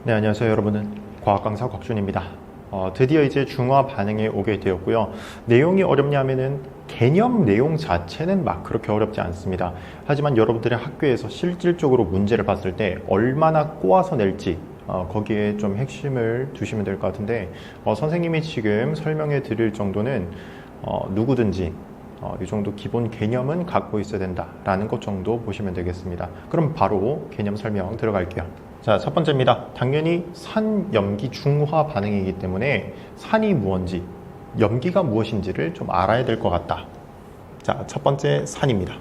네, 안녕하세요. 여러분은 과학강사 곽준입니다. 드디어 이제 중화 반응에 오게 되었고요. 내용이 어렵냐면은 개념 내용 자체는 막 그렇게 어렵지 않습니다. 하지만 여러분들의 학교에서 실질적으로 문제를 봤을 때 얼마나 꼬아서 낼지 거기에 좀 핵심을 두시면 될 것 같은데 선생님이 지금 설명해 드릴 정도는 누구든지 이 정도 기본 개념은 갖고 있어야 된다라는 것 정도 보시면 되겠습니다. 그럼 바로 개념 설명 들어갈게요. 자, 첫 번째입니다. 당연히 산, 염기, 중화 반응이기 때문에 산이 무엇인지, 염기가 무엇인지를 좀 알아야 될 것 같다. 자, 첫 번째 산입니다.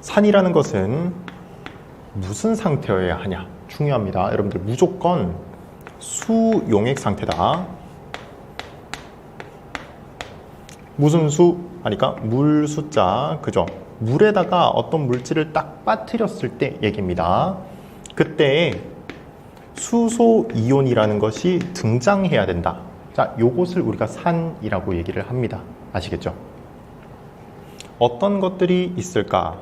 산이라는 것은 무슨 상태여야 하냐? 중요합니다. 여러분들 무조건 수용액 상태다. 무슨 수? 하니까 물 숫자, 그죠? 물에다가 어떤 물질을 딱 빠뜨렸을 때 얘기입니다. 그때 수소 이온이라는 것이 등장해야 된다. 자, 요것을 우리가 산이라고 얘기를 합니다. 아시겠죠? 어떤 것들이 있을까?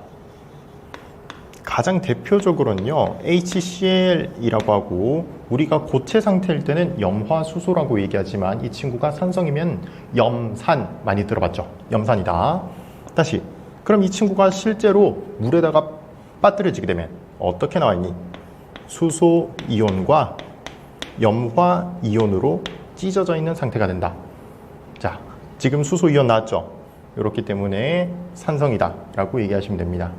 가장 대표적으로는요, HCl이라고 하고, 우리가 고체 상태일 때는 염화수소라고 얘기하지만 이 친구가 산성이면 염산, 많이 들어봤죠? 염산이다. 다시, 그럼 이 친구가 실제로 물에다가 빠뜨려지게 되면 어떻게 나와 있니? 수소 이온과 염화 이온으로 찢어져 있는 상태가 된다. 자, 지금 수소 이온 나왔죠? 이렇기 때문에 산성이다 라고 얘기하시면 됩니다.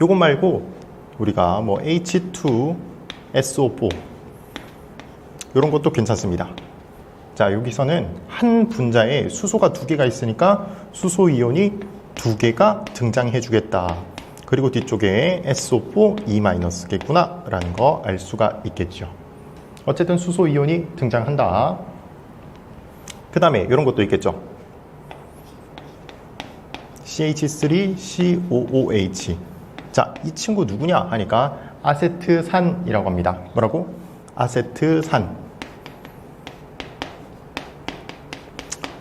요것 말고 우리가 뭐 H2SO4 이런 것도 괜찮습니다. 자, 여기서는 한 분자에 수소가 두 개가 있으니까 수소 이온이 두 개가 등장해 주겠다. 그리고 뒤쪽에 SO4 E-겠구나 라는 거 알 수가 있겠죠. 어쨌든 수소 이온이 등장한다. 그 다음에 이런 것도 있겠죠. CH3COOH. 자, 이 친구 누구냐 하니까 아세트산이라고 합니다. 뭐라고? 아세트산.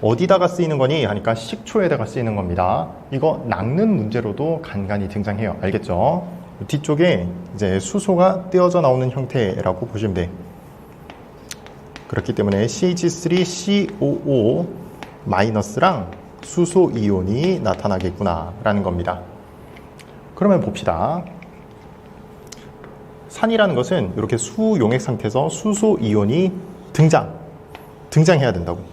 어디다가 쓰이는 거니? 하니까 식초에다가 쓰이는 겁니다. 이거 낚는 문제로도 간간히 등장해요. 알겠죠? 뒤쪽에 이제 수소가 떼어져 나오는 형태라고 보시면 돼. 그렇기 때문에 CH3COO-랑 수소 이온이 나타나겠구나 라는 겁니다. 그러면 봅시다. 산이라는 것은 이렇게 수용액 상태에서 수소 이온이 등장해야 된다고.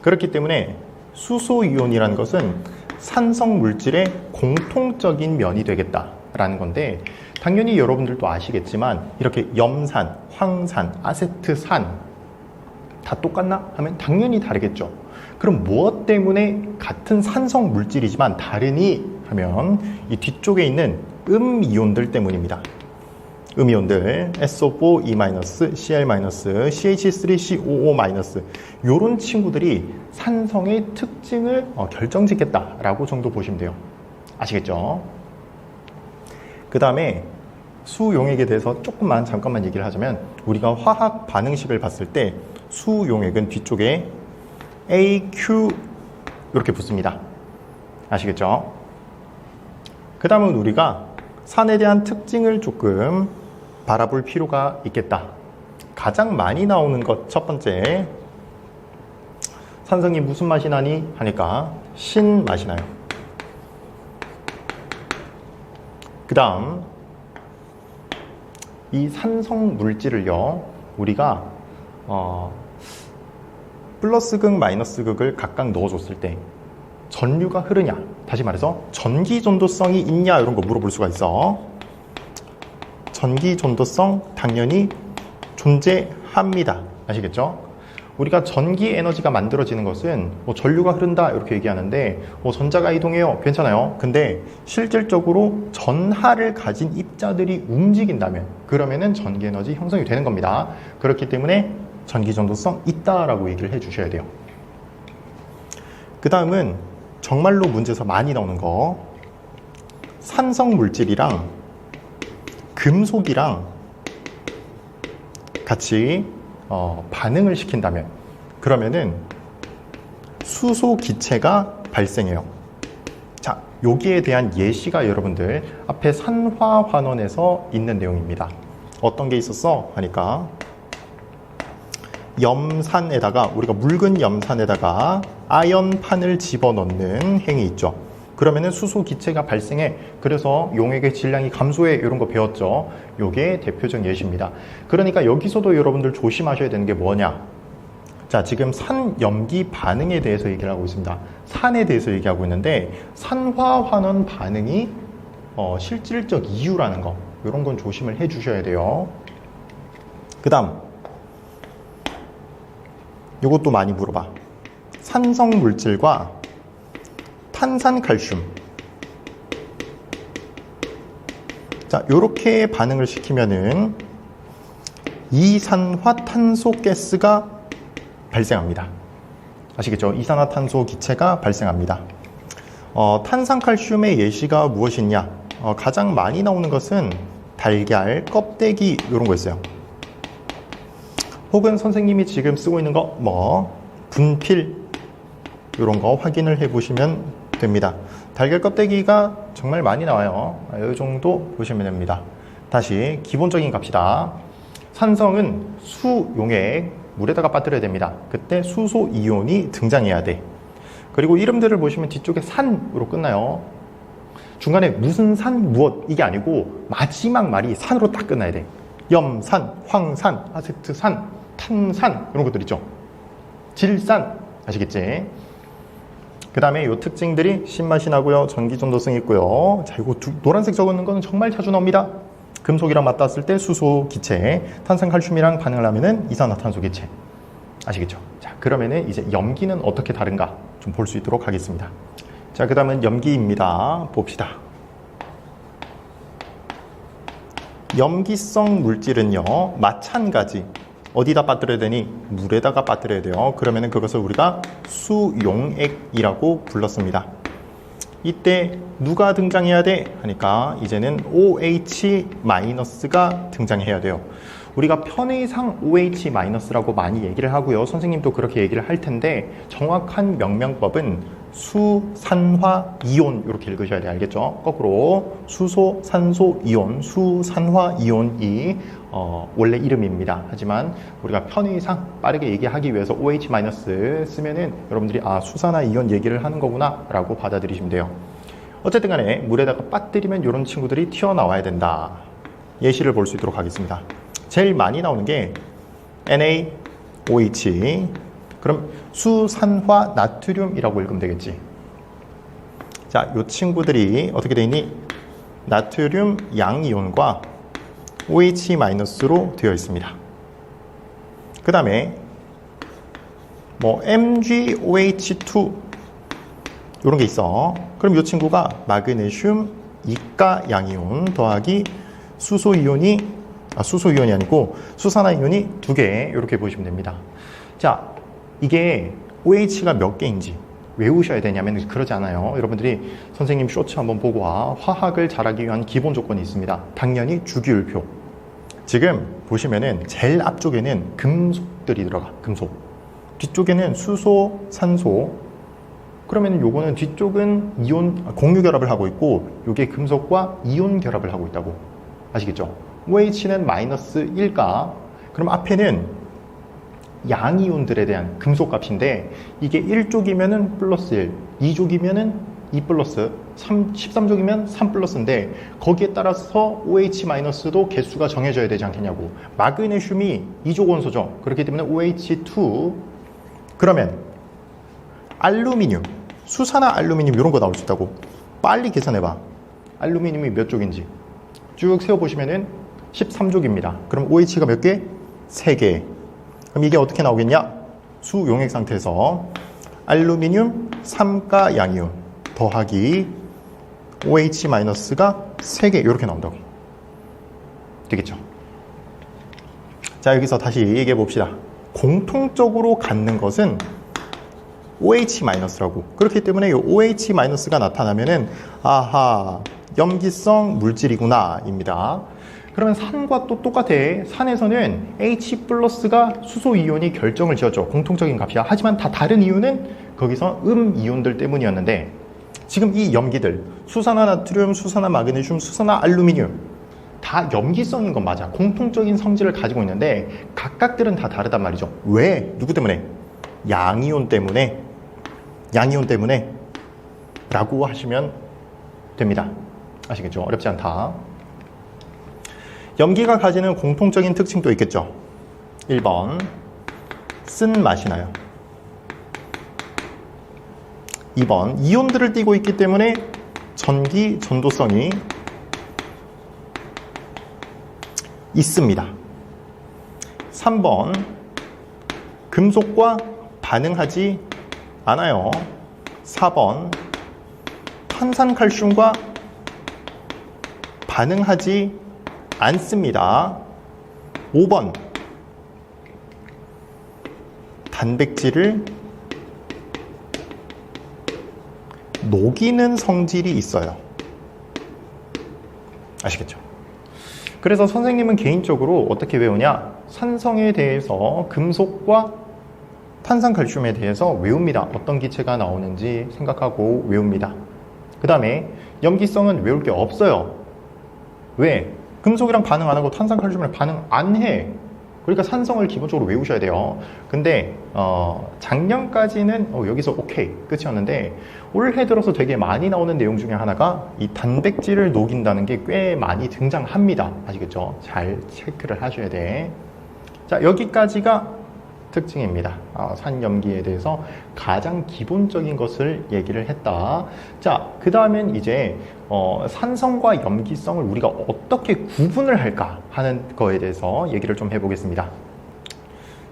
그렇기 때문에 수소 이온이라는 것은 산성 물질의 공통적인 면이 되겠다라는 건데, 당연히 여러분들도 아시겠지만 이렇게 염산, 황산, 아세트산 다 똑같나 하면 당연히 다르겠죠. 그럼 무엇 때문에 같은 산성 물질이지만 다르니 하면 이 뒤쪽에 있는 음이온들 때문입니다. 음이온들 SO4, E-, Cl-, CH3COO- 이런 친구들이 산성의 특징을 결정짓겠다라고 정도 보시면 돼요. 아시겠죠? 그 다음에 수용액에 대해서 잠깐만 얘기를 하자면, 우리가 화학 반응식을 봤을 때 수용액은 뒤쪽에 AQ 이렇게 붙습니다. 아시겠죠? 그 다음은 우리가 산에 대한 특징을 조금 바라볼 필요가 있겠다. 가장 많이 나오는 것 첫 번째, 산성이 무슨 맛이 나니? 하니까 신맛이 나요. 그 다음, 이 산성 물질을요, 우리가 플러스 극, 마이너스 극을 각각 넣어줬을 때 전류가 흐르냐, 다시 말해서 전기 전도성이 있냐, 이런 거 물어볼 수가 있어. 전기 전도성 당연히 존재합니다. 아시겠죠? 우리가 전기 에너지가 만들어지는 것은 전류가 흐른다 이렇게 얘기하는데 전자가 이동해요. 괜찮아요. 근데 실질적으로 전하를 가진 입자들이 움직인다면 그러면은 전기 에너지 형성이 되는 겁니다. 그렇기 때문에 전기 전도성 있다라고 얘기를 해 주셔야 돼요. 그 다음은 정말로 문제에서 많이 나오는 거, 산성 물질이랑 금속이랑 같이 반응을 시킨다면, 그러면은 수소 기체가 발생해요. 자, 여기에 대한 예시가 여러분들 앞에 산화환원에서 있는 내용입니다. 어떤 게 있었어? 하니까 염산에다가 우리가 묽은 염산에다가 아연판을 집어넣는 행위 있죠. 그러면은 수소 기체가 발생해. 그래서 용액의 질량이 감소해. 이런 거 배웠죠. 요게 대표적 예시입니다. 그러니까 여기서도 여러분들 조심하셔야 되는 게 뭐냐? 자, 지금 산염기 반응에 대해서 얘기를 하고 있습니다. 산에 대해서 얘기하고 있는데 산화환원 반응이 실질적 이유라는 거, 이런 건 조심을 해 주셔야 돼요. 그 다음 이것도 많이 물어봐. 산성 물질과 탄산칼슘, 자, 요렇게 반응을 시키면은 이산화탄소 가스가 발생합니다. 아시겠죠? 이산화탄소 기체가 발생합니다. 탄산칼슘의 예시가 무엇이냐? 가장 많이 나오는 것은 달걀, 껍데기 이런 거 있어요. 혹은 선생님이 지금 쓰고 있는 거 분필 이런 거 확인을 해 보시면 됩니다. 달걀 껍데기가 정말 많이 나와요. 이 정도 보시면 됩니다. 다시 기본적인 값이다. 산성은 수용액 물에다가 빠뜨려야 됩니다. 그때 수소 이온이 등장해야 돼. 그리고 이름들을 보시면 뒤쪽에 산으로 끝나요. 중간에 무슨 산, 무엇 이게 아니고 마지막 말이 산으로 딱 끝나야 돼. 염산, 황산, 아세트산, 탄산 이런 것들 있죠. 질산 아시겠지? 그 다음에 이 특징들이 신맛이 나고요. 전기전도성이 있고요. 자, 이거 노란색 적어놓은 거는 정말 자주 나옵니다. 금속이랑 맞닿았을 때 수소 기체, 탄산칼슘이랑 반응을 하면은 이산화탄소 기체. 아시겠죠? 자, 그러면은 이제 염기는 어떻게 다른가 좀 볼 수 있도록 하겠습니다. 자, 그 다음은 염기입니다. 봅시다. 염기성 물질은요, 마찬가지. 어디다 빠뜨려야 되니? 물에다가 빠뜨려야 돼요. 그러면은 그것을 우리가 수용액이라고 불렀습니다. 이때 누가 등장해야 돼? 하니까 이제는 OH-가 등장해야 돼요. 우리가 편의상 OH-라고 많이 얘기를 하고요. 선생님도 그렇게 얘기를 할 텐데 정확한 명명법은 수산화이온 이렇게 읽으셔야 돼요. 알겠죠? 거꾸로 수소, 산소, 이온, 수산화이온이 원래 이름입니다. 하지만 우리가 편의상 빠르게 얘기하기 위해서 OH- 쓰면은 여러분들이 수산화이온 얘기를 하는 거구나 라고 받아들이시면 돼요. 어쨌든 간에 물에다가 빠뜨리면 이런 친구들이 튀어나와야 된다. 예시를 볼 수 있도록 하겠습니다. 제일 많이 나오는 게 NaOH. 그럼 수산화 나트륨이라고 읽으면 되겠지. 자, 이 친구들이 어떻게 되어 있니? 나트륨 양이온과 OH-로 되어 있습니다. 그 다음에 MgOH2 이런 게 있어. 그럼 이 친구가 마그네슘 이가 양이온 더하기 수소이온이 아니고 수산화이온이 2개 이렇게 보시면 됩니다. 자, 이게 OH가 몇 개인지 외우셔야 되냐면 그러지 않아요. 여러분들이 선생님 쇼츠 한번 보고 와. 화학을 잘하기 위한 기본 조건이 있습니다. 당연히 주기율표. 지금 보시면은 제일 앞쪽에는 금속들이 들어가. 금속. 뒤쪽에는 수소, 산소. 그러면 요거는 뒤쪽은 이온 공유 결합을 하고 있고 요게 금속과 이온 결합을 하고 있다고. 아시겠죠? OH는 -1가 그럼 앞에는 양이온들에 대한 금속값인데 이게 1족이면은 +1, 2족이면은 2 플러스, 13족이면 3 플러스인데 거기에 따라서 OH-도 개수가 정해져야 되지 않겠냐고. 마그네슘이 2족 원소죠. 그렇기 때문에 OH2 그러면 알루미늄, 수산화 알루미늄 이런 거 나올 수 있다고. 빨리 계산해봐. 알루미늄이 몇 족인지 쭉 세어보시면은 13족입니다. 그럼 OH가 몇 개? 3개. 그럼 이게 어떻게 나오겠냐? 수용액 상태에서 알루미늄 3가 양이온 더하기 OH-가 3개 이렇게 나온다고. 되겠죠? 자, 여기서 다시 얘기해 봅시다. 공통적으로 갖는 것은 OH-라고. 그렇기 때문에 이 OH-가 나타나면은 아하, 염기성 물질이구나 입니다. 그러면 산과 또 똑같아. 산에서는 H+가 수소 이온이 결정을 지었죠. 공통적인 값이야. 하지만 다 다른 이유는 거기서 이온들 때문이었는데 지금 이 염기들 수산화 나트륨, 수산화 마그네슘, 수산화 알루미늄 다 염기성인 건 맞아. 공통적인 성질을 가지고 있는데 각각들은 다 다르단 말이죠. 왜? 누구 때문에? 양이온 때문에. 양이온 때문에 라고 하시면 됩니다. 아시겠죠? 어렵지 않다. 염기가 가지는 공통적인 특징도 있겠죠. 1번 쓴 맛이 나요. 2번 이온들을 띠고 있기 때문에 전기 전도성이 있습니다. 3번 금속과 반응하지 않아요. 4번 탄산칼슘과 반응하지 않습니다. 5번 단백질을 녹이는 성질이 있어요. 아시겠죠? 그래서 선생님은 개인적으로 어떻게 외우냐? 산성에 대해서 금속과 탄산칼슘에 대해서 외웁니다. 어떤 기체가 나오는지 생각하고 외웁니다. 그 다음에 염기성은 외울 게 없어요. 왜? 금속이랑 반응 안 하고 탄산칼슘이랑 반응 안 해. 그러니까 산성을 기본적으로 외우셔야 돼요. 근데 작년까지는 여기서 오케이 끝이었는데 올해 들어서 되게 많이 나오는 내용 중에 하나가 이 단백질을 녹인다는 게 꽤 많이 등장합니다. 아시겠죠? 잘 체크를 하셔야 돼. 자, 여기까지가 특징입니다. 산염기에 대해서 가장 기본적인 것을 얘기를 했다. 자, 그 다음엔 이제 산성과 염기성을 우리가 어떻게 구분을 할까 하는 거에 대해서 얘기를 좀 해보겠습니다.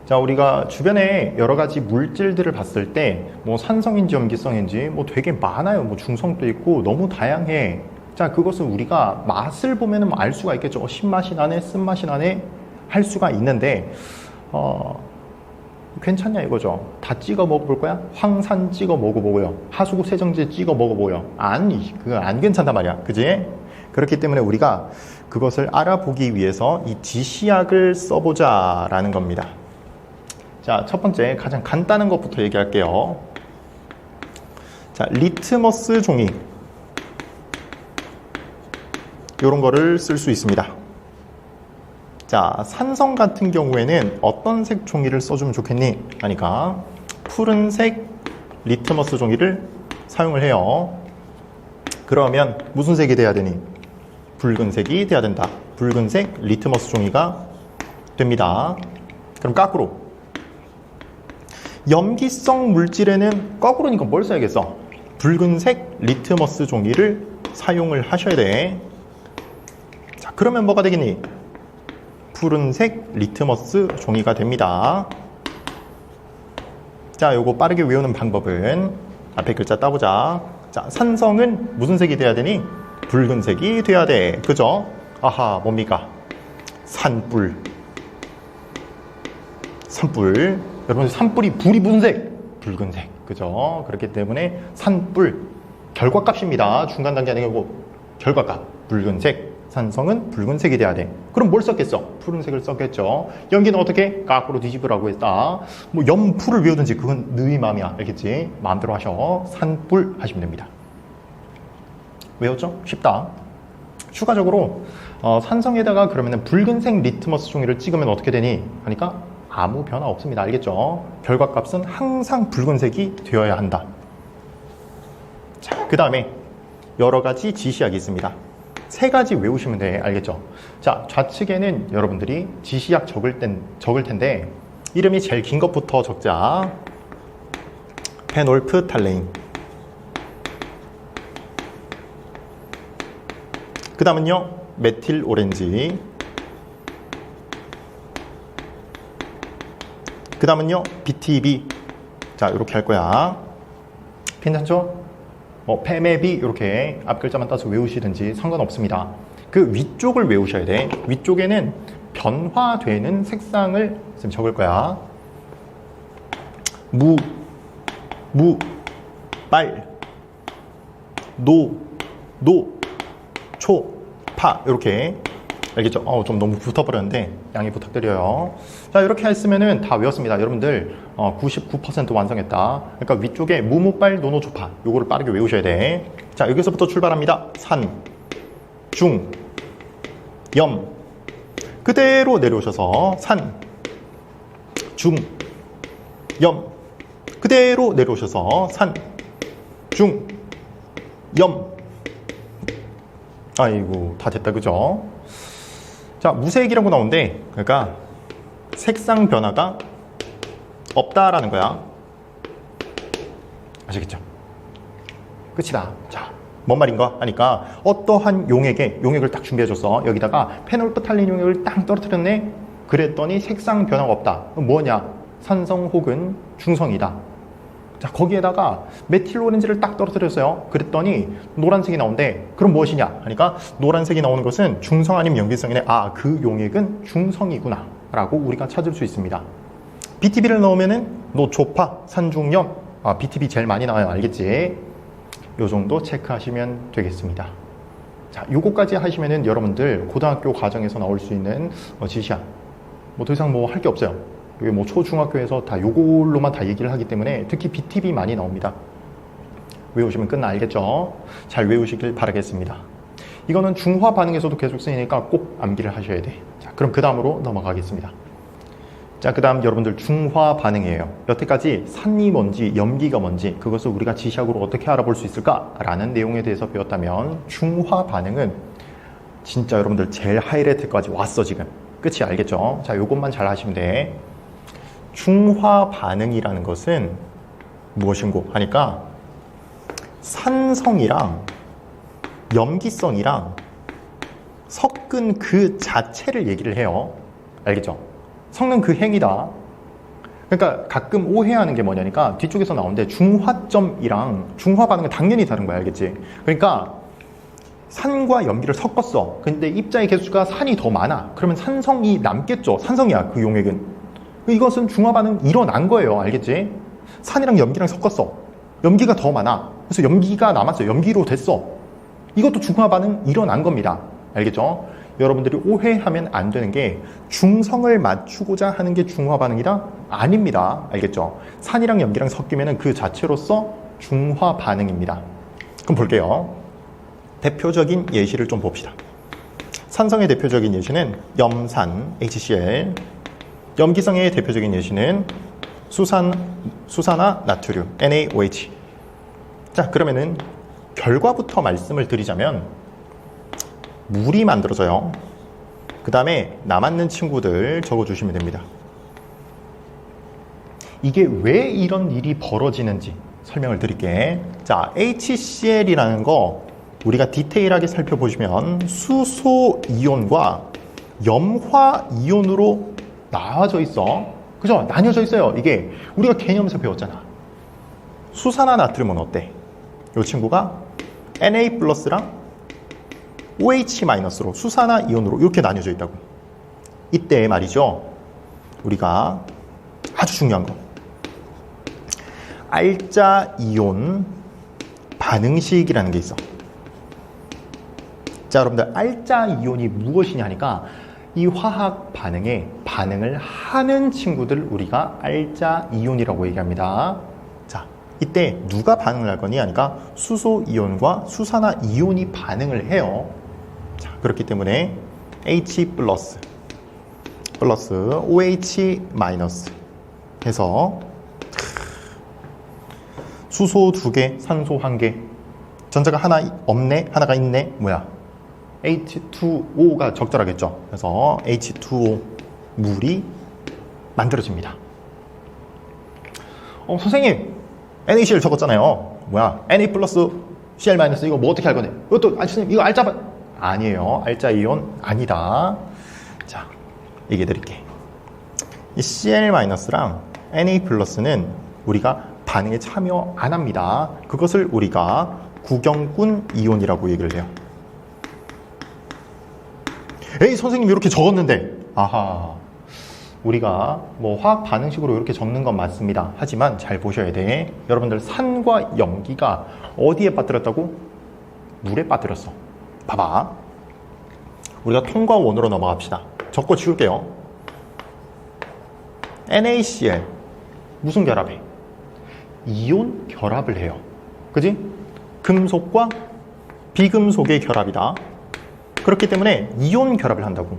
자, 우리가 주변에 여러 가지 물질들을 봤을 때 뭐 산성인지 염기성인지 뭐 되게 많아요. 뭐 중성도 있고 너무 다양해. 자, 그것을 우리가 맛을 보면은 알 수가 있겠죠. 신맛이 나네, 쓴맛이 나네 할 수가 있는데 괜찮냐 이거죠. 다 찍어 먹어볼 거야? 황산 찍어 먹어보고요. 하수구 세정제 찍어 먹어보고요. 그거 안 괜찮단 말이야. 그지? 그렇기 때문에 우리가 그것을 알아보기 위해서 이 지시약을 써보자 라는 겁니다. 자, 첫 번째 가장 간단한 것부터 얘기할게요. 자, 리트머스 종이 이런 거를 쓸 수 있습니다. 자, 산성 같은 경우에는 어떤 색 종이를 써주면 좋겠니? 하니까 푸른색 리트머스 종이를 사용을 해요. 그러면 무슨 색이 돼야 되니? 붉은색이 돼야 된다. 붉은색 리트머스 종이가 됩니다. 그럼 거꾸로 염기성 물질에는 거꾸로니까 뭘 써야겠어? 붉은색 리트머스 종이를 사용을 하셔야 돼. 자, 그러면 뭐가 되겠니? 푸른색 리트머스 종이가 됩니다. 자, 요거 빠르게 외우는 방법은 앞에 글자 따보자. 자, 산성은 무슨 색이 돼야 되니? 붉은색이 돼야 돼. 그죠? 아하, 뭡니까? 산불. 산불. 여러분, 산불이 불이 무슨 색? 붉은색. 그죠? 그렇기 때문에 산불. 결과값입니다. 중간 단계 아니고 결과값. 붉은색. 산성은 붉은색이 돼야 돼. 그럼 뭘 썼겠어? 푸른색을 썼겠죠. 연기는 어떻게? 거꾸로 뒤집으라고 했다. 뭐 염풀을 외우든지 그건 너희 마음이야. 알겠지? 마음대로 하셔. 산불 하시면 됩니다. 외웠죠? 쉽다. 추가적으로 산성에다가 그러면 붉은색 리트머스 종이를 찍으면 어떻게 되니? 하니까 아무 변화 없습니다. 알겠죠? 결과값은 항상 붉은색이 되어야 한다. 자, 그 다음에 여러 가지 지시약이 있습니다. 3가지 외우시면 돼. 알겠죠? 자, 좌측에는 여러분들이 지시약 적을 텐데 이름이 제일 긴 것부터 적자. 페놀프탈레인. 그 다음은요, 메틸 오렌지. 그 다음은요, BTB. 자, 이렇게 할 거야. 괜찮죠? 페메비 이렇게 앞글자만 따서 외우시든지 상관없습니다. 그 위쪽을 외우셔야 돼. 위쪽에는 변화되는 색상을 지금 적을 거야. 빨, 초, 파 이렇게 알겠죠? 좀 너무 붙어버렸는데 양해 부탁드려요. 자, 이렇게 했으면은 다 외웠습니다. 여러분들 99% 완성했다. 그러니까 위쪽에 무무빨 노노조파 요거를 빠르게 외우셔야 돼. 자, 여기서부터 출발합니다. 산, 중, 염 그대로 내려오셔서 산, 중, 염 그대로 내려오셔서 산, 중, 염. 아이고 다 됐다 그죠? 자, 무색이라고 나오는데 그러니까 색상 변화가 없다라는 거야. 아시겠죠? 끝이다. 자, 뭔 말인가 하니까 어떠한 용액을 딱 준비해줬어. 여기다가 페놀프탈린 용액을 딱 떨어뜨렸네. 그랬더니 색상 변화가 없다. 뭐냐? 산성 혹은 중성이다. 자, 거기에다가 메틸 오렌지를 딱 떨어뜨렸어요. 그랬더니 노란색이 나오는데 그럼 무엇이냐 하니까 노란색이 나오는 것은 중성 아니면 염기성이네. 아, 그 용액은 중성이구나 라고 우리가 찾을 수 있습니다. BTB를 넣으면은 노초파, 산중염, BTB 제일 많이 나와요. 알겠지? 요 정도 체크하시면 되겠습니다. 자, 요거까지 하시면은 여러분들 고등학교 과정에서 나올 수 있는 지시야. 뭐 더 이상 뭐 할 게 없어요. 이게 뭐 초중학교에서 다 요걸로만 다 얘기를 하기 때문에 특히 BTB 많이 나옵니다. 외우시면 끝나. 알겠죠? 잘 외우시길 바라겠습니다. 이거는 중화 반응에서도 계속 쓰이니까 꼭 암기를 하셔야 돼. 자, 그럼 그 다음으로 넘어가겠습니다. 자, 그 다음 여러분들 중화 반응이에요. 여태까지 산이 뭔지 염기가 뭔지 그것을 우리가 지시학으로 어떻게 알아볼 수 있을까? 라는 내용에 대해서 배웠다면 중화 반응은 진짜 여러분들 제일 하이라이트까지 왔어 지금. 끝이 알겠죠? 자, 요것만 잘 하시면 돼. 중화 반응이라는 것은 무엇인고 하니까 산성이랑 염기성이랑 섞은 그 자체를 얘기를 해요. 알겠죠? 섞는 그 행위다. 그러니까 가끔 오해하는 게 뭐냐니까 뒤쪽에서 나오는데 중화점이랑 중화 반응은 당연히 다른 거야. 알겠지? 그러니까 산과 염기를 섞었어. 근데 입자의 개수가 산이 더 많아. 그러면 산성이 남겠죠. 산성이야, 그 용액은. 이것은 중화 반응 일어난 거예요. 알겠지? 산이랑 염기랑 섞었어. 염기가 더 많아. 그래서 염기가 남았어요. 염기로 됐어. 이것도 중화 반응 일어난 겁니다. 알겠죠? 여러분들이 오해하면 안 되는 게 중성을 맞추고자 하는 게 중화 반응이다? 아닙니다. 알겠죠? 산이랑 염기랑 섞이면 그 자체로서 중화 반응입니다. 그럼 볼게요. 대표적인 예시를 좀 봅시다. 산성의 대표적인 예시는 염산, HCl. 염기성의 대표적인 예시는 수산화 나트륨, NaOH. 자, 그러면은 결과부터 말씀을 드리자면 물이 만들어져요. 그 다음에 남았는 친구들 적어주시면 됩니다. 이게 왜 이런 일이 벌어지는지 설명을 드릴게. 자, HCl이라는 거 우리가 디테일하게 살펴보시면 수소 이온과 염화 이온으로 나눠져 있어. 그죠? 나뉘어져 있어요. 이게 우리가 개념에서 배웠잖아. 수산화 나트륨은 어때? 이 친구가 Na 플러스랑 OH 마이너스로 수산화 이온으로 이렇게 나뉘어져 있다고. 이때 말이죠. 우리가 아주 중요한 거. 알자 이온 반응식이라는 게 있어. 자, 여러분들 알자 이온이 무엇이냐 하니까 이 화학 반응에 반응을 하는 친구들 우리가 알자 이온이라고 얘기합니다. 자, 이때 누가 반응을 할 거니 하니까 수소 이온과 수산화 이온이 반응을 해요. 자, 그렇기 때문에 H 플러스 OH 마이너스 해서 수소 2개, 산소 1개. 전자가 하나 없네, 하나가 있네. 뭐야? H2O가 적절하겠죠. 그래서 H2O 물이 만들어집니다. 선생님, NaCl 적었잖아요. 뭐야? Na 플러스 Cl 마이너스 이거 뭐 어떻게 할 거네? 이것도 선생님 이거 알자 아니에요. 알자 이온 아니다. 자, 얘기해 드릴게. 이 Cl 마이너스랑 Na 플러스는 우리가 반응에 참여 안 합니다. 그것을 우리가 구경꾼 이온이라고 얘기를 해요. 에이, 선생님 이렇게 적었는데. 아하, 우리가 뭐 화학 반응식으로 이렇게 적는 건 맞습니다. 하지만 잘 보셔야 돼. 여러분들 산과 염기가 어디에 빠뜨렸다고? 물에 빠뜨렸어. 봐봐. 우리가 통과 원으로 넘어갑시다. 적고 지울게요. NaCl 무슨 결합해? 이온 결합을 해요. 그지? 금속과 비금속의 결합이다. 그렇기 때문에 이온 결합을 한다고.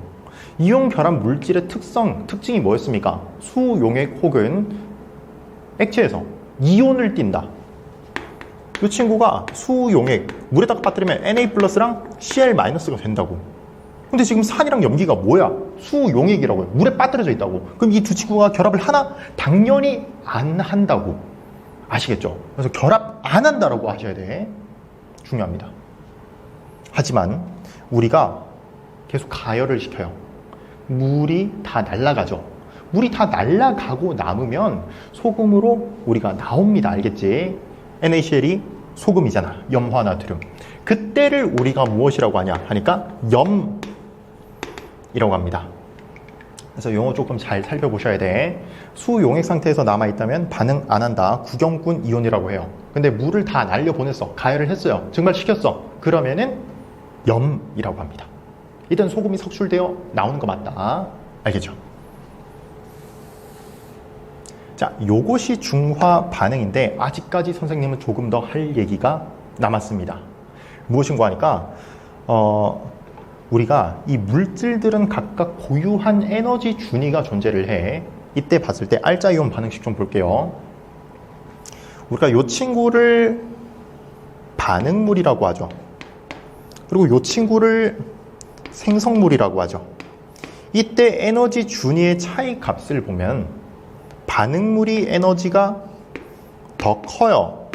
이온 결합 물질의 특징이 뭐였습니까? 수용액 혹은 액체에서 이온을 띈다. 이 친구가 수용액, 물에다가 빠뜨리면 Na+랑 Cl-가 된다고. 근데 지금 산이랑 염기가 뭐야? 수용액이라고요. 물에 빠뜨려져 있다고. 그럼 이 두 친구가 결합을 하나? 당연히 안 한다고. 아시겠죠? 그래서 결합 안 한다라고 하셔야 돼. 중요합니다. 하지만 우리가 계속 가열을 시켜요. 물이 다 날아가죠. 물이 다 날아가고 남으면 소금으로 우리가 나옵니다. 알겠지? NaCl이 소금이잖아. 염화나트륨. 그때를 우리가 무엇이라고 하냐 하니까 염이라고 합니다. 그래서 용어 조금 잘 살펴보셔야 돼. 수용액 상태에서 남아있다면 반응 안 한다. 구경꾼 이온이라고 해요. 근데 물을 다 날려보냈어. 가열을 했어요. 증발시켰어. 그러면은 염이라고 합니다. 이든 소금이 석출되어 나오는 거 맞다. 알겠죠? 자, 요것이 중화 반응인데 아직까지 선생님은 조금 더 할 얘기가 남았습니다. 무엇인가 하니까 우리가 이 물질들은 각각 고유한 에너지 준위가 존재를 해. 이때 봤을 때 알자이온 반응식 좀 볼게요. 우리가 이 친구를 반응물이라고 하죠. 그리고 이 친구를 생성물이라고 하죠. 이때 에너지 준위의 차이 값을 보면 반응물이 에너지가 더 커요.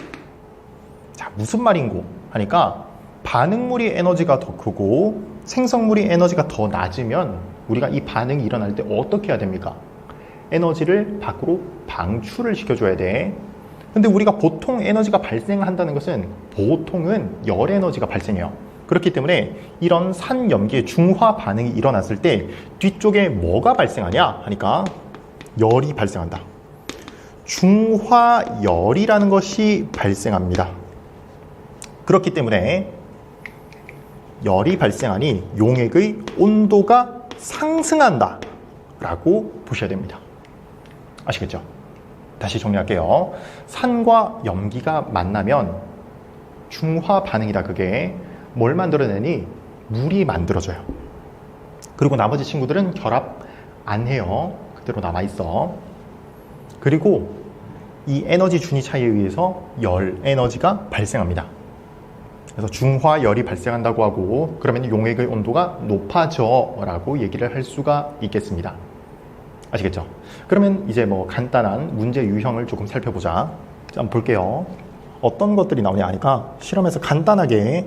자, 무슨 말인고 하니까 반응물이 에너지가 더 크고 생성물이 에너지가 더 낮으면 우리가 이 반응이 일어날 때 어떻게 해야 됩니까? 에너지를 밖으로 방출을 시켜줘야 돼. 근데 우리가 보통 에너지가 발생한다는 것은 보통은 열 에너지가 발생해요. 그렇기 때문에 이런 산염기의 중화 반응이 일어났을 때 뒤쪽에 뭐가 발생하냐 하니까 열이 발생한다. 중화열이라는 것이 발생합니다. 그렇기 때문에 열이 발생하니 용액의 온도가 상승한다 라고 보셔야 됩니다. 아시겠죠? 다시 정리할게요. 산과 염기가 만나면 중화 반응이다. 그게 뭘 만들어내니? 물이 만들어져요. 그리고 나머지 친구들은 결합 안 해요. 그대로 남아있어. 그리고 이 에너지 준위 차이에 의해서 열 에너지가 발생합니다. 그래서 중화열이 발생한다고 하고 그러면 용액의 온도가 높아져 라고 얘기를 할 수가 있겠습니다. 아시겠죠? 그러면 이제 뭐 간단한 문제 유형을 조금 살펴보자. 자, 한번 볼게요. 어떤 것들이 나오냐 하니까 실험에서 간단하게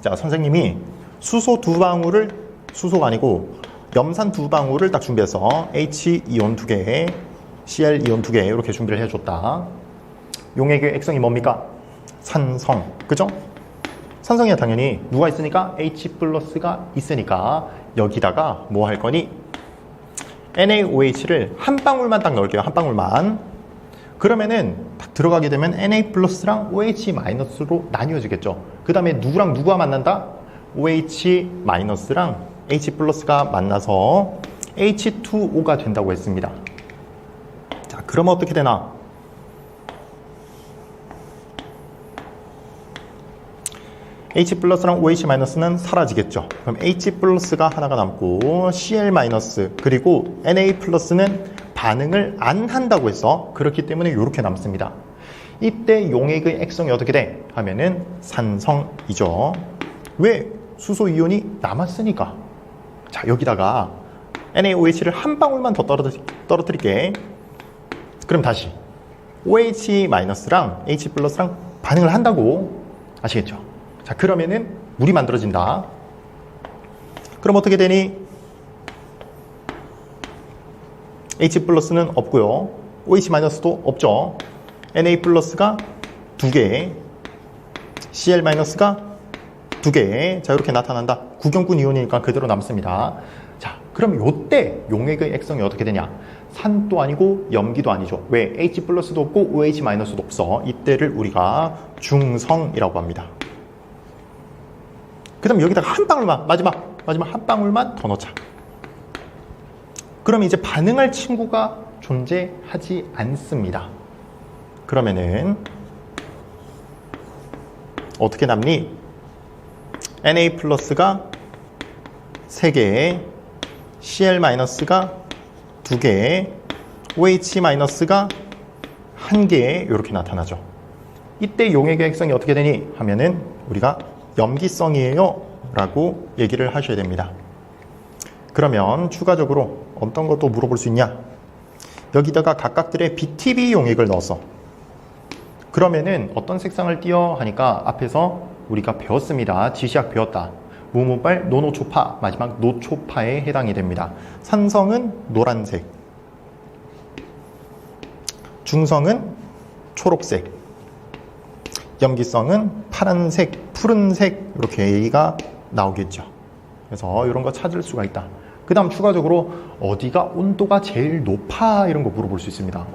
자, 선생님이 수소 두 방울을, 수소가 아니고 염산 두 방울을 딱 준비해서 H-이온 2개, Cl-이온 2개 이렇게 준비를 해줬다. 용액의 액성이 뭡니까? 산성. 그죠? 산성이야 당연히 누가 있으니까 H+가 있으니까 여기다가 뭐 할 거니? NaOH를 한 방울만 딱 넣을게요. 한 방울만. 그러면은 딱 들어가게 되면 Na+랑 OH-로 나뉘어지겠죠. 그 다음에 누구랑 누가 만난다? OH-랑 H+가 만나서 H2O가 된다고 했습니다. 자, 그러면 어떻게 되나? H+랑 OH-는 사라지겠죠. 그럼 H+가 하나가 남고 Cl- 그리고 Na+는 반응을 안 한다고 해서 그렇기 때문에 이렇게 남습니다. 이때 용액의 액성이 어떻게 돼? 하면은 산성이죠. 왜? 수소 이온이 남았으니까. 자, 여기다가 NaOH를 한 방울만 더 떨어뜨릴게. 그럼 다시 OH-랑 H+랑 반응을 한다고. 아시겠죠? 자, 그러면은 물이 만들어진다. 그럼 어떻게 되니? H+는 없고요. OH-도 없죠. Na+가 2개, Cl-가 2개. 자, 이렇게 나타난다. 구경꾼 이온이니까 그대로 남습니다. 자, 그럼 요때 용액의 액성이 어떻게 되냐? 산도 아니고 염기도 아니죠. 왜? H+도 없고 OH-도 없어. 이때를 우리가 중성이라고 합니다. 그 다음 여기다가 한 방울만, 마지막 한 방울만 더 넣자. 그럼 이제 반응할 친구가 존재하지 않습니다. 그러면은 어떻게 남니? Na 플러스가 3개, Cl 마이너스가 2개, OH 마이너스가 1개 이렇게 나타나죠. 이때 용의 계획성이 어떻게 되니? 하면은 우리가 염기성이에요 라고 얘기를 하셔야 됩니다. 그러면 추가적으로 어떤 것도 물어볼 수 있냐? 여기다가 각각들의 BTB 용액을 넣었어. 그러면은 어떤 색상을 띄어 하니까 앞에서 우리가 배웠습니다. 지시학 배웠다. 무무발 노노초파, 마지막 노초파에 해당이 됩니다. 산성은 노란색, 중성은 초록색, 염기성은 파란색, 푸른색 이렇게 얘기가 나오겠죠. 그래서 이런 거 찾을 수가 있다. 그 다음 추가적으로 어디가 온도가 제일 높아 이런 거 물어볼 수 있습니다.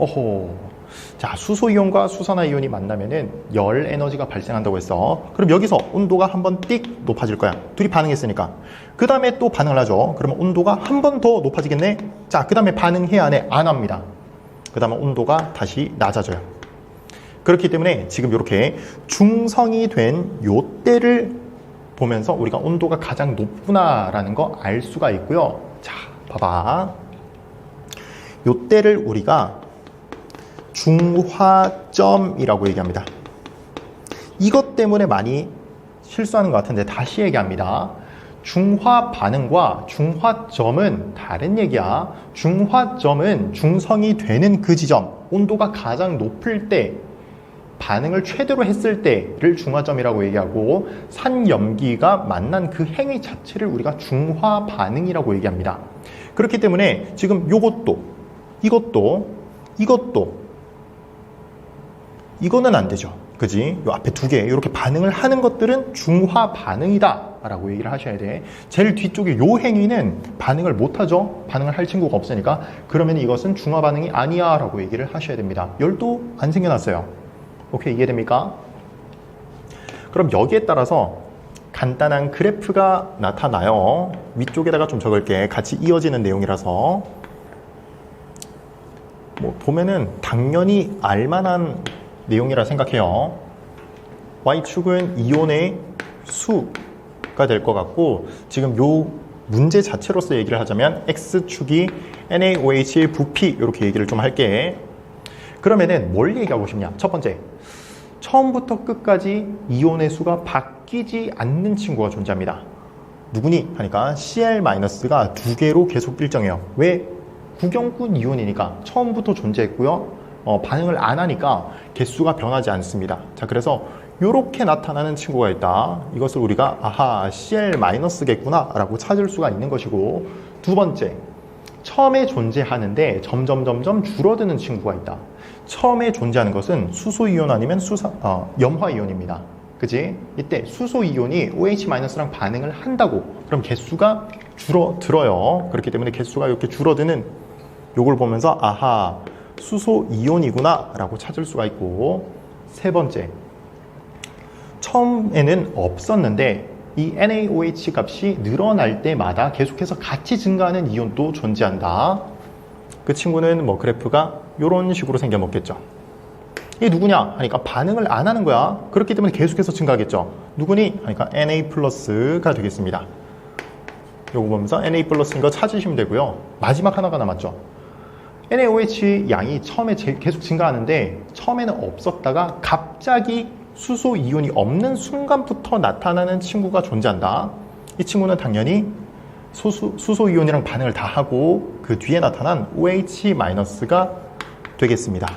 자, 수소이온과 수산화이온이 만나면은 열 에너지가 발생한다고 했어. 그럼 여기서 온도가 한번 띡 높아질 거야. 둘이 반응했으니까. 그 다음에 또 반응을 하죠. 그러면 온도가 한 번 더 높아지겠네. 자, 그 다음에 반응해야 하네. 안 합니다. 그 다음에 온도가 다시 낮아져요. 그렇기 때문에 지금 이렇게 중성이 된 요때를 보면서 우리가 온도가 가장 높구나라는 거 알 수가 있고요. 자, 봐봐. 요때를 우리가 중화점이라고 얘기합니다. 이것 때문에 많이 실수하는 것 같은데 다시 얘기합니다. 중화 반응과 중화점은 다른 얘기야. 중화점은 중성이 되는 그 지점, 온도가 가장 높을 때, 반응을 최대로 했을 때를 중화점이라고 얘기하고, 산염기가 만난 그 행위 자체를 우리가 중화 반응이라고 얘기합니다. 그렇기 때문에 지금 요것도, 이거는 안 되죠. 그지? 요 앞에 두 개, 이렇게 반응을 하는 것들은 중화 반응이다 라고 얘기를 하셔야 돼. 제일 뒤쪽에 요 행위는 반응을 못 하죠. 반응을 할 친구가 없으니까. 그러면 이것은 중화 반응이 아니야 라고 얘기를 하셔야 됩니다. 열도 안 생겨났어요. 오케이, 이해됩니까? 그럼 여기에 따라서 간단한 그래프가 나타나요. 위쪽에다가 좀 적을게. 같이 이어지는 내용이라서. 뭐 보면은 당연히 알만한 내용이라 생각해요. Y축은 이온의 수가 될 것 같고, 지금 요 문제 자체로서 얘기를 하자면 X축이 NaOH의 부피 이렇게 얘기를 좀 할게. 그러면은 뭘 얘기하고 싶냐? 첫 번째, 처음부터 끝까지 이온의 수가 바뀌지 않는 친구가 존재합니다. 누구니? 하니까 Cl-가 2개로 계속 일정해요. 왜? 구경꾼 이온이니까 처음부터 존재했고요. 반응을 안 하니까 개수가 변하지 않습니다. 자, 그래서 이렇게 나타나는 친구가 있다. 이것을 우리가 아하, Cl-겠구나 라고 찾을 수가 있는 것이고, 두 번째, 처음에 존재하는데 점점 줄어드는 친구가 있다. 처음에 존재하는 것은 수소이온 아니면 염화이온입니다. 그지? 이때 수소이온이 OH-랑 반응을 한다고. 그럼 개수가 줄어들어요. 그렇기 때문에 개수가 이렇게 줄어드는 요걸 보면서 아하, 수소이온이구나 라고 찾을 수가 있고, 세 번째, 처음에는 없었는데 이 NaOH 값이 늘어날 때마다 계속해서 같이 증가하는 이온도 존재한다. 그 친구는 뭐 그래프가 이런 식으로 생겨먹겠죠. 이게 누구냐 하니까 반응을 안 하는 거야. 그렇기 때문에 계속해서 증가하겠죠. 누구니 하니까 Na+가 되겠습니다. 요거 보면서 Na+인 거 찾으시면 되고요. 마지막 하나가 남았죠. NaOH 양이 처음에 계속 증가하는데 처음에는 없었다가 갑자기 수소 이온이 없는 순간부터 나타나는 친구가 존재한다. 이 친구는 당연히 수소 이온이랑 반응을 다 하고 그 뒤에 나타난 OH-가 되겠습니다.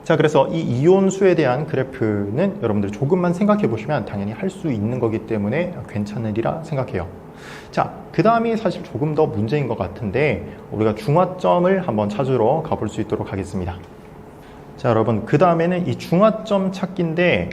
자, 그래서 이 이온수에 대한 그래프는 여러분들 조금만 생각해 보시면 당연히 할 수 있는 거기 때문에 괜찮으리라 생각해요. 자, 그 다음이 사실 조금 더 문제인 것 같은데 우리가 중화점을 한번 찾으러 가볼 수 있도록 하겠습니다. 자, 여러분, 그 다음에는 이 중화점 찾기인데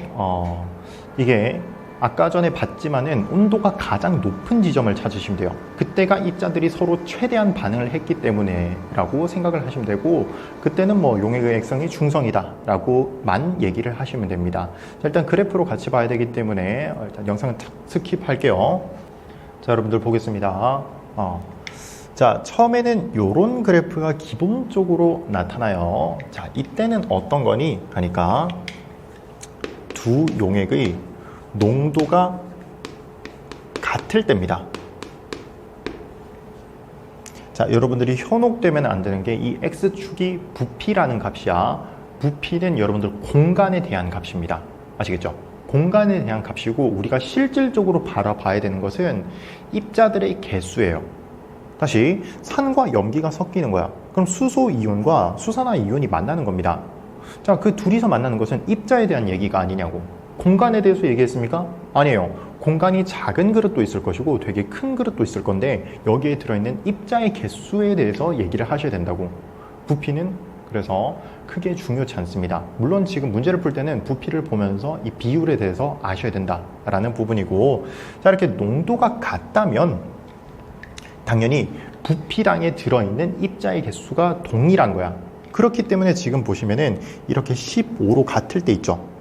이게 아까 전에 봤지만은 온도가 가장 높은 지점을 찾으시면 돼요. 그때가 입자들이 서로 최대한 반응을 했기 때문에 라고 생각을 하시면 되고, 그때는 뭐 용액의 액성이 중성이다 라고만 얘기를 하시면 됩니다. 자, 일단 그래프로 같이 봐야 되기 때문에 일단 영상은 스킵할게요. 자, 여러분들 보겠습니다. 자, 처음에는 이런 그래프가 기본적으로 나타나요. 자, 이때는 어떤 거니 하니까 두 용액의 농도가 같을 때입니다. 자, 여러분들이 현혹되면 안 되는 게 이 x축이 부피라는 값이야. 부피는 여러분들 공간에 대한 값입니다. 아시겠죠? 공간에 대한 값이고, 우리가 실질적으로 바라봐야 되는 것은 입자들의 개수예요. 다시 산과 염기가 섞이는 거야. 그럼 수소 이온과 수산화 이온이 만나는 겁니다. 자, 그 둘이서 만나는 것은 입자에 대한 얘기가 아니냐고. 공간에 대해서 얘기했습니까? 아니에요. 공간이 작은 그릇도 있을 것이고 되게 큰 그릇도 있을 건데, 여기에 들어있는 입자의 개수에 대해서 얘기를 하셔야 된다고. 부피는 그래서 크게 중요치 않습니다. 물론 지금 문제를 풀 때는 부피를 보면서 이 비율에 대해서 아셔야 된다라는 부분이고, 자, 이렇게 농도가 같다면 당연히 부피량에 들어있는 입자의 개수가 동일한 거야. 그렇기 때문에 지금 보시면은 이렇게 15로 같을 때 있죠.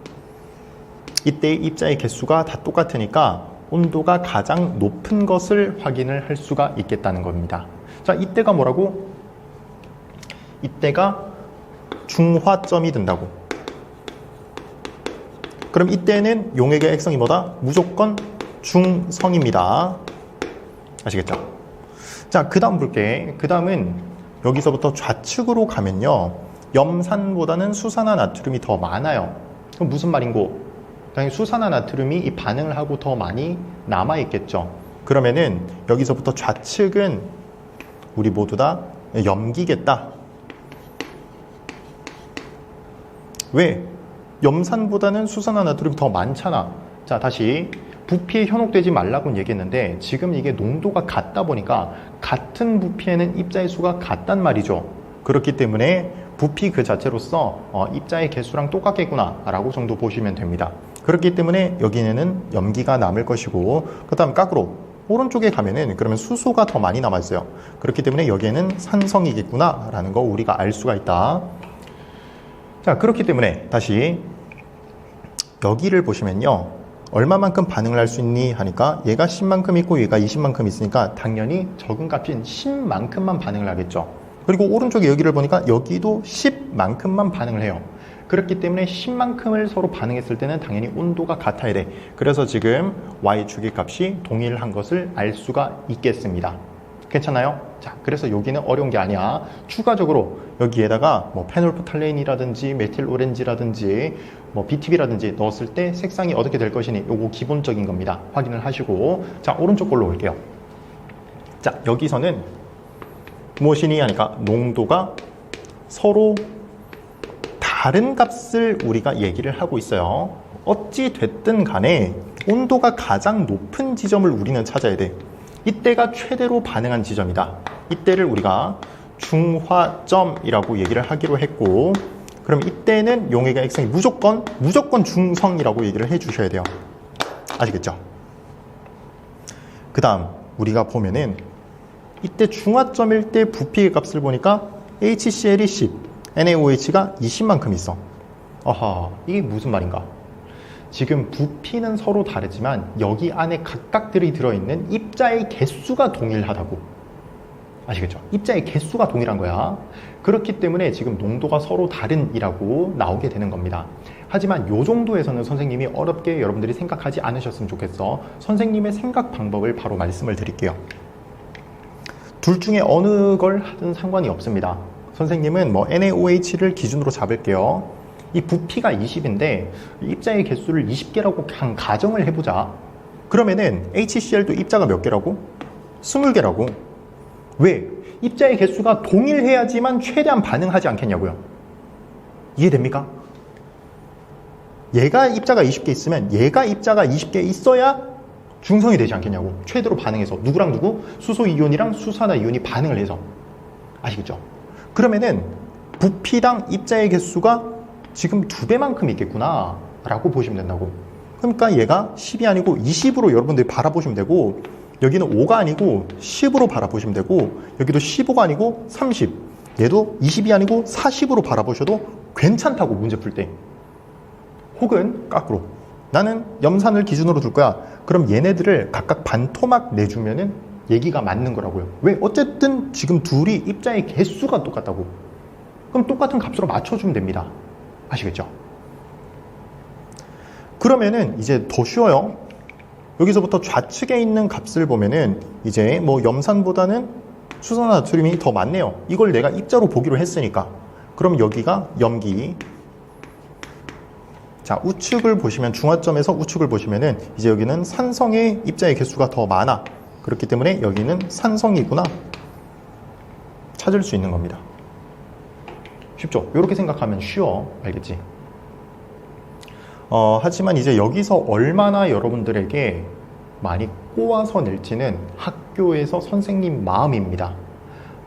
이때 입자의 개수가 다 똑같으니까 온도가 가장 높은 것을 확인을 할 수가 있겠다는 겁니다. 자, 이때가 뭐라고? 이때가 중화점이 된다고. 그럼 이때는 용액의 액성이 뭐다? 무조건 중성입니다. 아시겠죠? 자, 그 다음 볼게. 그 다음은 여기서부터 좌측으로 가면요, 염산보다는 수산화 나트륨이 더 많아요. 그럼 무슨 말인고? 당연히 수산화 나트륨이 이 반응을 하고 더 많이 남아있겠죠. 그러면은 여기서부터 좌측은 우리 모두 다 염기겠다. 왜? 염산보다는 수산화 나트륨이 더 많잖아. 자, 다시 부피에 현혹되지 말라고 얘기했는데, 지금 이게 농도가 같다 보니까 같은 부피에는 입자의 수가 같단 말이죠. 그렇기 때문에 부피 그 자체로서 입자의 개수랑 똑같겠구나 라고 정도 보시면 됩니다. 그렇기 때문에 여기에는 염기가 남을 것이고, 그 다음 거꾸로 오른쪽에 가면은 그러면 수소가 더 많이 남아있어요. 그렇기 때문에 여기에는 산성이겠구나 라는 거 우리가 알 수가 있다. 자, 그렇기 때문에 다시 여기를 보시면요, 얼마만큼 반응을 할 수 있니 하니까 얘가 10만큼 있고 얘가 20만큼 있으니까 당연히 적은 값인 10만큼만 반응을 하겠죠. 그리고 오른쪽에 여기를 보니까 여기도 10만큼만 반응을 해요. 그렇기 때문에 10만큼을 서로 반응했을 때는 당연히 온도가 같아야 돼. 그래서 지금 Y축의 값이 동일한 것을 알 수가 있겠습니다. 괜찮아요? 자, 그래서 여기는 어려운 게 아니야. 추가적으로 여기에다가 뭐 페놀프탈레인이라든지 메틸 오렌지라든지 뭐 BTB라든지 넣었을 때 색상이 어떻게 될 것이니, 요거 기본적인 겁니다. 확인을 하시고, 자, 오른쪽 걸로 올게요. 자, 여기서는 무엇이니 하니까 농도가 서로 다른 값을 우리가 얘기를 하고 있어요. 어찌 됐든 간에 온도가 가장 높은 지점을 우리는 찾아야 돼. 이때가 최대로 반응한 지점이다. 이때를 우리가 중화점이라고 얘기를 하기로 했고, 그럼 이때는 용액의 액성이 무조건 중성이라고 얘기를 해 주셔야 돼요. 아시겠죠? 그 다음 우리가 보면은 이때 중화점일 때 부피의 값을 보니까 HCl이 10, NaOH가 20만큼 있어. 어허, 이게 무슨 말인가? 지금 부피는 서로 다르지만 여기 안에 각각들이 들어있는 입자의 개수가 동일하다고. 아시겠죠? 입자의 개수가 동일한 거야. 그렇기 때문에 지금 농도가 서로 다른이라고 나오게 되는 겁니다. 하지만 이 정도에서는 선생님이 어렵게 여러분들이 생각하지 않으셨으면 좋겠어. 선생님의 생각 방법을 바로 말씀을 드릴게요. 둘 중에 어느 걸 하든 상관이 없습니다. 선생님은 뭐 NaOH를 기준으로 잡을게요. 이 부피가 20인데 입자의 개수를 20개라고 그냥 가정을 해보자. 그러면은 HCl도 입자가 몇 개라고? 20개라고. 왜? 입자의 개수가 동일해야지만 최대한 반응하지 않겠냐고요. 이해됩니까? 얘가 입자가 20개 있으면 얘가 입자가 20개 있어야 중성이 되지 않겠냐고. 최대로 반응해서 누구랑 누구? 수소 이온이랑 수산화 이온이 반응을 해서. 아시겠죠? 그러면은 부피당 입자의 개수가 지금 2배만큼 있겠구나 라고 보시면 된다고. 그러니까 얘가 10이 아니고 20으로 여러분들이 바라보시면 되고, 여기는 5가 아니고 10으로 바라보시면 되고, 여기도 15가 아니고 30, 얘도 20이 아니고 40으로 바라보셔도 괜찮다고, 문제 풀 때. 혹은 거꾸로, 나는 염산을 기준으로 둘 거야. 그럼 얘네들을 각각 반토막 내주면은 얘기가 맞는 거라고요. 왜? 어쨌든 지금 둘이 입자의 개수가 똑같다고. 그럼 똑같은 값으로 맞춰주면 됩니다. 아시겠죠? 그러면은 이제 더 쉬워요. 여기서부터 좌측에 있는 값을 보면은 이제 뭐 염산보다는 수산화나트륨이 더 많네요. 이걸 내가 입자로 보기로 했으니까. 그럼 여기가 염기. 자, 우측을 보시면, 중화점에서 우측을 보시면은 이제 여기는 산성의 입자의 개수가 더 많아. 그렇기 때문에 여기는 산성이구나 찾을 수 있는 겁니다. 쉽죠? 이렇게 생각하면 쉬워. 알겠지? 하지만 이제 여기서 얼마나 여러분들에게 많이 꼬아서 낼지는 학교에서 선생님 마음입니다.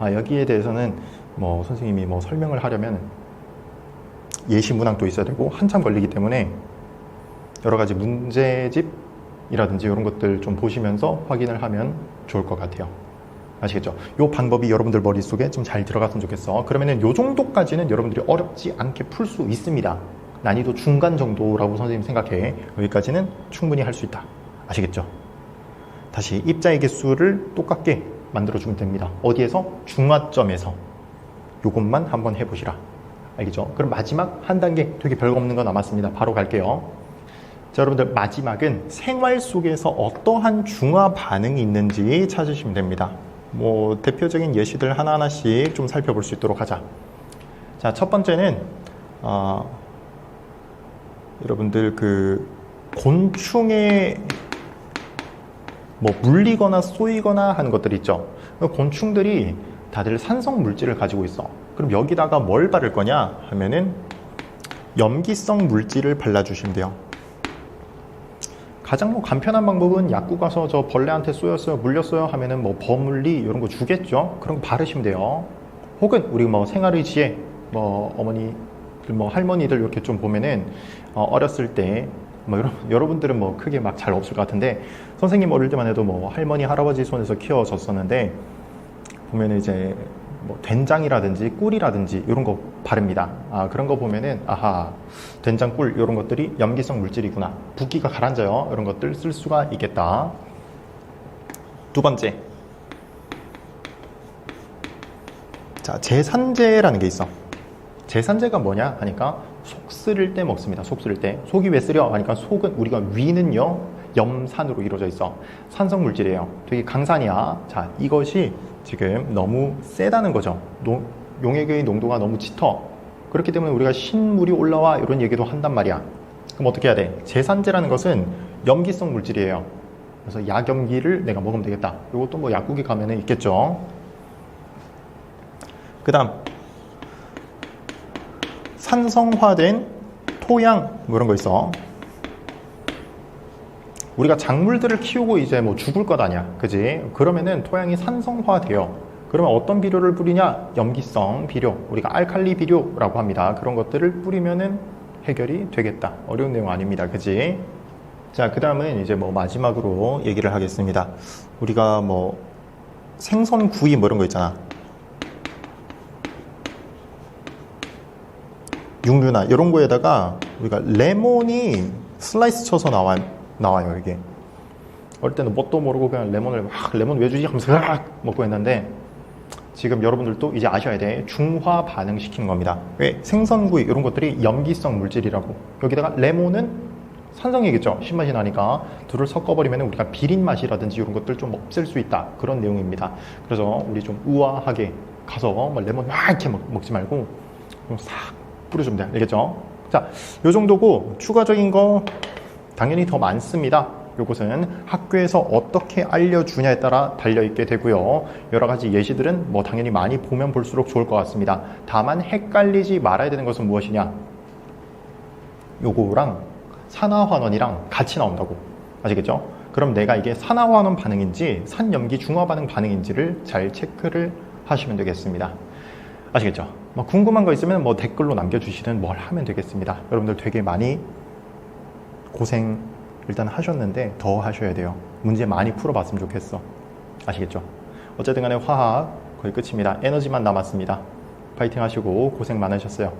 여기에 대해서는 뭐 선생님이 뭐 설명을 하려면 예시 문항도 있어야 되고 한참 걸리기 때문에 여러 가지 문제집이라든지 이런 것들 좀 보시면서 확인을 하면 좋을 것 같아요. 아시겠죠? 이 방법이 여러분들 머릿속에 좀 잘 들어갔으면 좋겠어. 그러면은 요 정도까지는 여러분들이 어렵지 않게 풀 수 있습니다. 난이도 중간 정도라고 선생님 생각해. 여기까지는 충분히 할 수 있다. 아시겠죠? 다시 입자의 개수를 똑같게 만들어주면 됩니다. 어디에서? 중화점에서. 요것만 한번 해보시라. 알겠죠? 그럼 마지막 한 단계, 되게 별거 없는 거 남았습니다. 바로 갈게요. 자, 여러분들 마지막은 생활 속에서 어떠한 중화 반응이 있는지 찾으시면 됩니다. 뭐 대표적인 예시들 하나하나씩 좀 살펴볼 수 있도록 하자. 자, 첫 번째는 여러분들 그 곤충에 뭐 물리거나 쏘이거나 하는 것들 있죠. 곤충들이 다들 산성 물질을 가지고 있어. 그럼 여기다가 뭘 바를 거냐 하면은 염기성 물질을 발라주시면 돼요. 가장 뭐 간편한 방법은 약국 가서 저 벌레한테 쏘였어요, 물렸어요 하면은 뭐 버물리 이런 거 주겠죠. 그런 거 바르시면 돼요. 혹은 우리 뭐 생활의지에 뭐 어머니들 뭐 할머니들 이렇게 좀 보면은 어렸을 때 뭐 여러분들은 뭐 크게 막 잘 없을 것 같은데 선생님 어릴 때만 해도 뭐 할머니 할아버지 손에서 키워졌었는데 보면은 이제 뭐 된장이라든지 꿀이라든지 이런 거 바릅니다. 그런 거 보면은 아하, 된장, 꿀 이런 것들이 염기성 물질이구나. 붓기가 가라앉아요. 이런 것들 쓸 수가 있겠다. 두 번째, 자, 제산제라는 게 있어. 제산제가 뭐냐 하니까 속 쓰릴 때 먹습니다. 속 쓰릴 때. 속이 왜 쓰려 하니까 속은 우리가 위는요 염산으로 이루어져 있어. 산성 물질이에요. 되게 강산이야. 자, 이것이 지금 너무 세다는 거죠. 용액의 농도가 너무 짙어. 그렇기 때문에 우리가 신물이 올라와 이런 얘기도 한단 말이야. 그럼 어떻게 해야 돼? 제산제라는 것은 염기성 물질이에요. 그래서 약염기를 내가 먹으면 되겠다. 이것도 뭐 약국에 가면은 있겠죠. 그 다음 산성화된 토양 뭐 이런 거 있어. 우리가 작물들을 키우고 이제 뭐 죽을 것 아니야, 그지? 그러면은 토양이 산성화돼요. 그러면 어떤 비료를 뿌리냐? 염기성 비료, 우리가 알칼리 비료라고 합니다. 그런 것들을 뿌리면은 해결이 되겠다. 어려운 내용 아닙니다, 그지? 자, 그 다음은 이제 뭐 마지막으로 얘기를 하겠습니다. 우리가 뭐 생선 구이 뭐 이런 거 있잖아. 육류나 이런 거에다가 우리가 레몬이 슬라이스 쳐서 나와요, 이게. 어릴 때는 뭣도 모르고 그냥 레몬을 막 레몬 왜 주지 하면서 막 먹고 했는데 지금 여러분들도 이제 아셔야 돼. 중화 반응 시키는 겁니다. 왜? 생선구이 이런 것들이 염기성 물질이라고. 여기다가 레몬은 산성이겠죠. 신맛이 나니까 둘을 섞어버리면 우리가 비린 맛이라든지 이런 것들 좀 없앨 수 있다. 그런 내용입니다. 그래서 우리 좀 우아하게 가서 뭐 레몬 막 이렇게 먹지 말고 싹 뿌려주면 돼. 알겠죠? 자, 요 정도고 추가적인 거 당연히 더 많습니다. 요것은 학교에서 어떻게 알려주냐에 따라 달려있게 되고요. 여러 가지 예시들은 뭐 당연히 많이 보면 볼수록 좋을 것 같습니다. 다만 헷갈리지 말아야 되는 것은 무엇이냐? 요거랑 산화환원이랑 같이 나온다고. 아시겠죠? 그럼 내가 이게 산화환원 반응인지 산염기 중화 반응 반응인지를 잘 체크를 하시면 되겠습니다. 아시겠죠? 뭐 궁금한 거 있으면 뭐 댓글로 남겨주시든 뭘 하면 되겠습니다. 여러분들 되게 많이 고생 일단 하셨는데 더 하셔야 돼요. 문제 많이 풀어봤으면 좋겠어. 아시겠죠? 어쨌든 간에 화학 거의 끝입니다. 에너지만 남았습니다. 파이팅 하시고 고생 많으셨어요.